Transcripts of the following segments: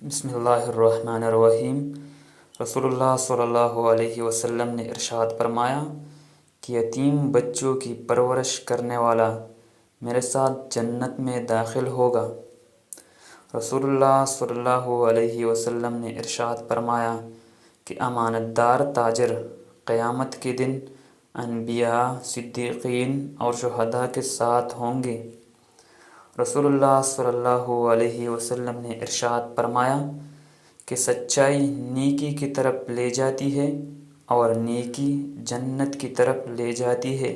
بسم اللہ الرحمن الرحیم۔ رسول اللہ صلی اللہ علیہ وسلم نے ارشاد فرمایا کہ یتیم بچوں کی پرورش کرنے والا میرے ساتھ جنت میں داخل ہوگا۔ رسول اللہ صلی اللہ علیہ وسلم نے ارشاد فرمایا کہ امانت دار تاجر قیامت کے دن انبیاء، صدیقین اور شہداء کے ساتھ ہوں گے۔ رسول اللہ صلی اللہ علیہ وسلم نے ارشاد فرمایا کہ سچائی نیکی کی طرف لے جاتی ہے اور نیکی جنت کی طرف لے جاتی ہے،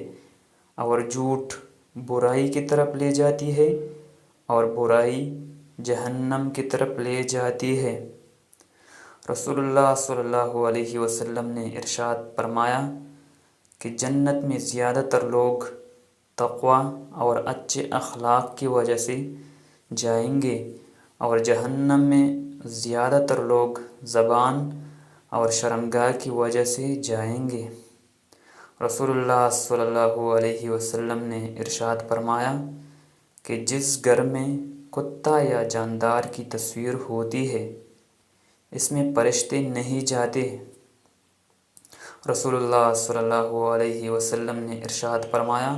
اور جھوٹ برائی کی طرف لے جاتی ہے اور برائی جہنم کی طرف لے جاتی ہے۔ رسول اللہ صلی اللہ علیہ وسلم نے ارشاد فرمایا کہ جنت میں زیادہ تر لوگ تقویٰ اور اچھے اخلاق کی وجہ سے جائیں گے، اور جہنم میں زیادہ تر لوگ زبان اور شرمگاہ کی وجہ سے جائیں گے۔ رسول اللہ صلی اللہ علیہ وسلم نے ارشاد فرمایا کہ جس گھر میں کتا یا جاندار کی تصویر ہوتی ہے اس میں فرشتے نہیں جاتے۔ رسول اللہ صلی اللہ علیہ وسلم نے ارشاد فرمایا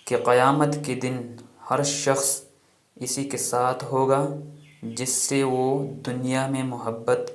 کہ قیامت کے دن ہر شخص اسی کے ساتھ ہوگا جس سے وہ دنیا میں محبت